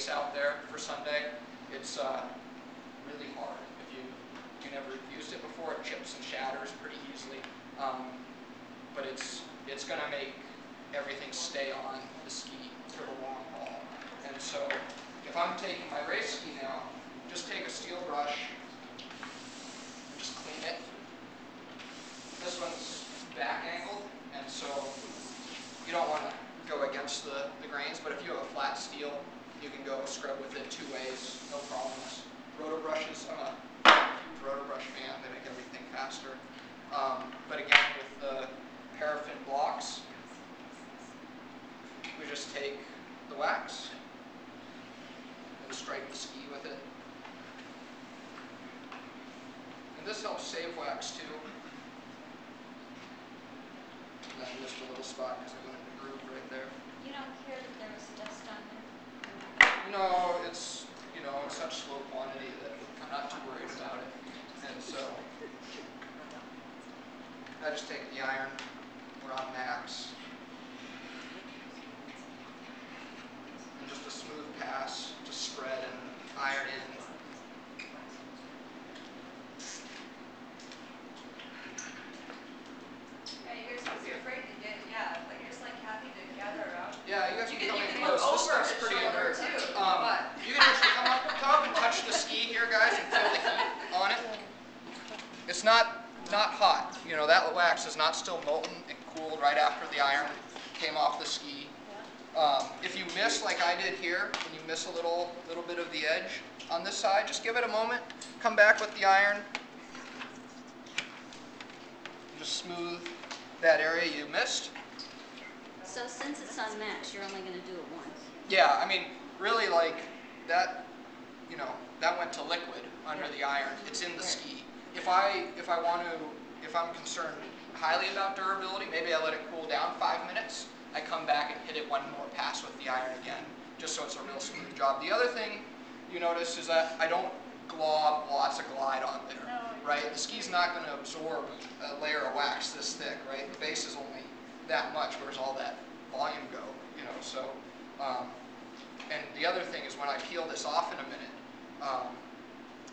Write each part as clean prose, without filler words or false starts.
base out there for Sunday, it's really hard. If you never used it before, it chips and shatters pretty easily. But it's going to make everything stay on the ski for the long haul. And so if I'm taking my race ski now, just take a steel brush and just clean it. This one's back angled, and so you don't want to go against the grains, but if you have a flat steel, you can go scrub with it 2 ways, no problems. Roto brushes, I'm a huge roto brush fan, they make everything faster. But again, with the paraffin blocks, we just take the wax and stripe the ski with it. And this helps save wax too. And I missed a little spot because I went in the groove right there. You don't care that there was dust on there? No, it's, in such slow quantity that I'm not too worried about it. And so I just take the iron, we're on max, and just a smooth pass, just spread and iron in. Yeah, you guys don't be afraid to get, like just like Kathy to gather around. Yeah, you guys can come in look close. This over stuff's his pretty shoulder inert. too. You can actually come up and touch the ski here, guys, and feel the heat on it. It's not hot. That wax is not still molten. It cooled right after the iron came off the ski. If you miss, like I did here, when you miss a little bit of the edge on this side, just give it a moment. Come back with the iron. Just smooth that area you missed. So since it's on max, you're only going to do it once? Yeah, I mean, really, like that. That went to liquid under the iron. It's in the ski. If I'm concerned highly about durability, maybe I let it cool down 5 minutes. I come back and hit it one more pass with the iron again, just so it's a real smooth job. The other thing you notice is that I don't glob lots of glide on there, right? The ski's not going to absorb a layer of wax this thick, right? The base is only that much. Where's all that volume go? So. And the other thing is when I peel this off in a minute,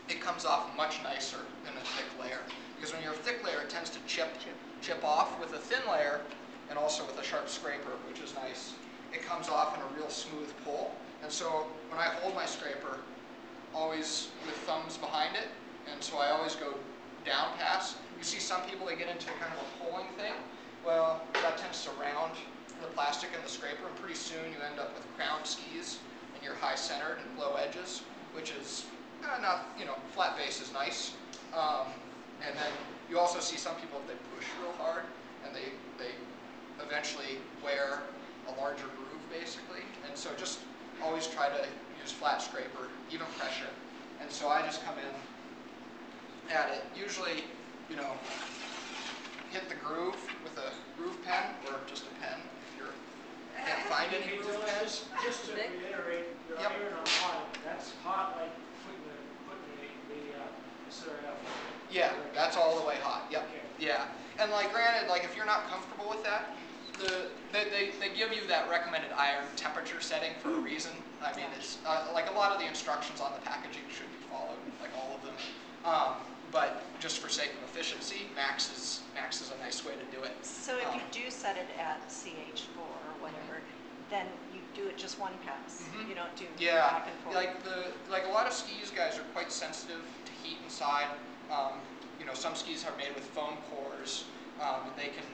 it comes off much nicer than a thick layer. Because when you're a thick layer, it tends to chip off. With a thin layer, and also with a sharp scraper, which is nice, it comes off in a real smooth pull. And so when I hold my scraper, always with thumbs behind it, and so I always go down pass. You see some people, they get into kind of a pulling thing. Well, that tends to round the plastic in the scraper, and pretty soon you end up with crowned skis, and you're high centered and low edges, which is not, flat base is nice. And then you also see some people, if they push real hard, and they eventually wear a larger groove, basically. And so just always try to use flat scraper, even pressure. And so I just come in at it. Usually, hit the groove with a groove pen, or just a pen if you can't find any groove pens. Just to reiterate, your iron on hot, that's hot like putting the cereal. Yeah, that's all the way hot. Yep. Okay. Yeah. And granted, if you're not comfortable with that, they give you that recommended iron temperature setting for a reason. I mean, it's like a lot of the instructions on the packaging should be followed, like all of them. But just for sake of efficiency, max is a nice way to do it. So if you do set it at CH4 or whatever, then you do it just one pass. You don't do back and forth. Like a lot of skis, guys, are quite sensitive to heat inside. Some skis are made with foam cores, and they can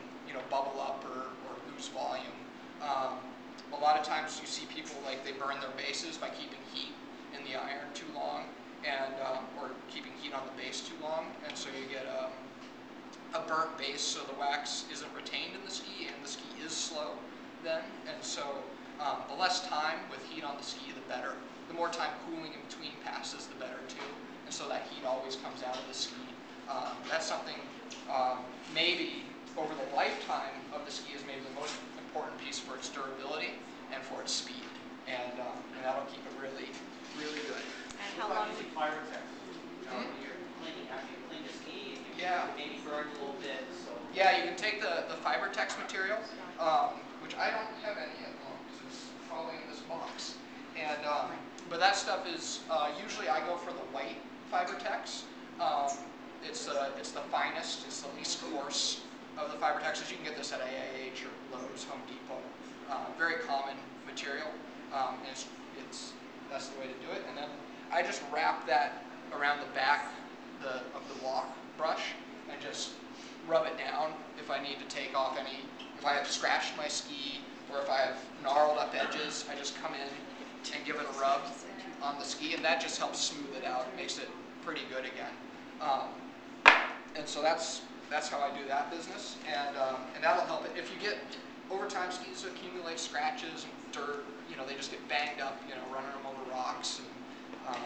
bubble up or lose volume. A lot of times you see people they burn their bases by keeping heat in the iron too long, and or keeping heat on the base too long, and so you get a burnt base, so the wax isn't retained in the ski, and the ski is slow then. And so the less time with heat on the ski, the better. The more time cooling in between passes, the better too. And so that heat always comes out of the ski. That's something maybe over the lifetime of the ski is maybe the most important piece for its durability and for its speed. And that'll keep it really, really good. And how long? Using fire protection. When you're cleaning, after you clean the ski, you maybe burn a little bit. So. Yeah, you can take the Fibertex material, which I don't have any at home because it's probably in this box. And but that stuff is usually I go for the white Fibertex. It's the finest. It's the least coarse of the Fibertexes. You can get this at AAH or Lowe's, Home Depot. Very common material. That's the way to do it. And then I just wrap that around the back of the walk brush and just rub it down if I need to take off any, if I have scratched my ski or if I have gnarled up edges, I just come in and give it a rub on the ski, and that just helps smooth it out. It makes it pretty good again. And so that's how I do that business, and that'll help it. If you get, over time, skis accumulate scratches and dirt, they just get banged up, running them over rocks, and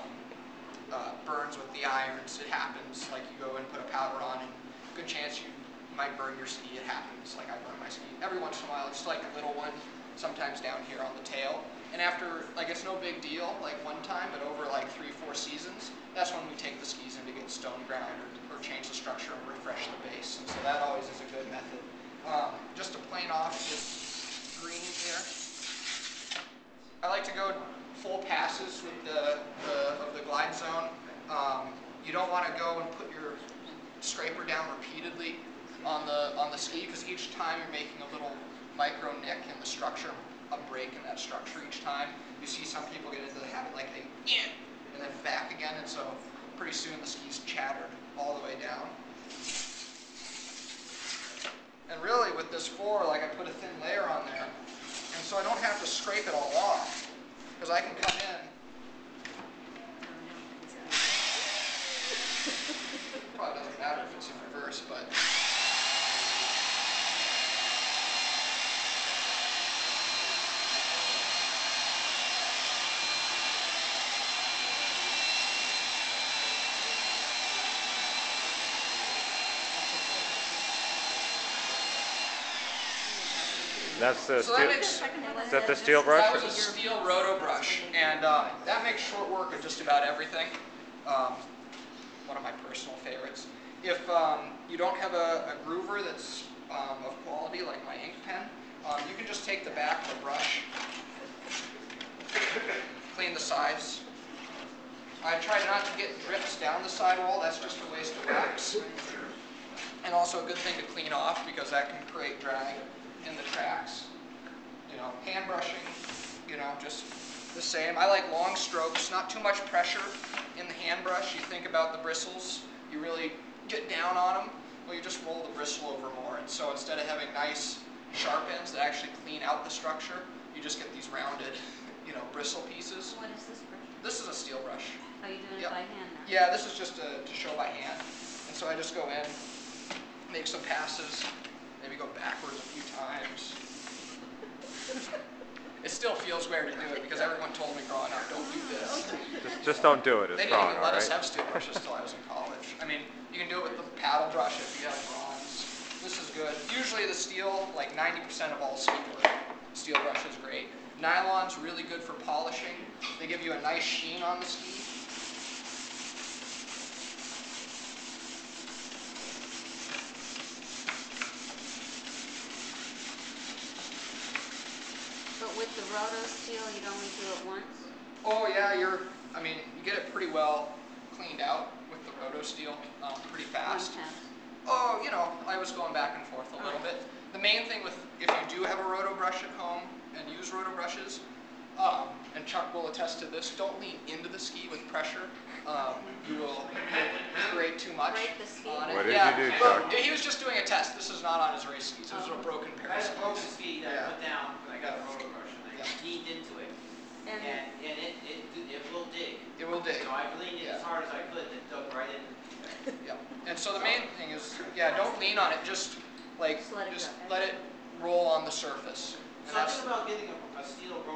burns with the irons. It happens. Like you go and put a powder on, and good chance you might burn your ski. It happens. Like I burn my ski every once in a while. It's like a little one, sometimes down here on the tail. And after, like, it's no big deal, like one time, but over like 3-4 seasons, that's when we take the skis in to get stone ground or change the structure and refresh the base. And so that always is a good method. Just to plane off this green here, I like to go full passes with the glide zone. You don't want to go and put your scraper down repeatedly on the ski, because each time you're making a little micro nick in the structure, a break in that structure each time. You see some people get into the habit like they and then back again, and so pretty soon the ski's shattered all the way down. And really with this 4, like I put a thin layer on there, and so I don't have to scrape it all off, because I can come in. Probably doesn't matter if it's in reverse, but that's the so steel. Is that the steel brush? That was a steel roto brush, and that makes short work of just about everything. One of my personal favorites. If you don't have a groover that's of quality, like my ink pen, you can just take the back of the brush, clean the sides. I try not to get drips down the sidewall. That's just a waste of wax. And also a good thing to clean off, because that can create drag in the tracks. Hand brushing, just the same. I like long strokes, not too much pressure in the hand brush. You think about the bristles, you really get down on them, well, you just roll the bristle over more. And so instead of having nice sharp ends that actually clean out the structure, you just get these rounded, bristle pieces. What is this brush? This is a steel brush. Are you doing it by hand now? Yeah, this is just to show by hand. And so I just go in, make some passes, maybe go backwards a few times. It still feels weird to do it, because everyone told me growing up, don't do this. Just don't do it. It's They didn't wrong, even all let us right? have steel brushes till I was in college. I mean, you can do it with the paddle brush if you have bronze. This is good. Usually the steel, like 90% of all ski work, steel brush is great. Nylon's really good for polishing. They give you a nice sheen on the ski. But with the roto steel, you'd only do it once? Oh yeah, you get it pretty well cleaned out with the roto steel, pretty fast. One pass. Oh, I was going back and forth a little bit. The main thing if you do have a roto brush at home and use roto brushes, and Chuck will attest to this, don't lean into the ski with pressure. You will create too much Break the ski. on it. What did Yeah, you do, well, Chuck? he was just doing a test. This is not on his race skis. It was a broken pair I of had a broken skis. ski that I put down, but I got a rotor brush, and I kneed into it, And and it will dig. It will dig. So I leaned in as hard as I could, and it dug right in. Yeah. And so the main thing is, don't lean on it. Just Just let it go. let it roll on the surface. And that's Something about getting a steel rotor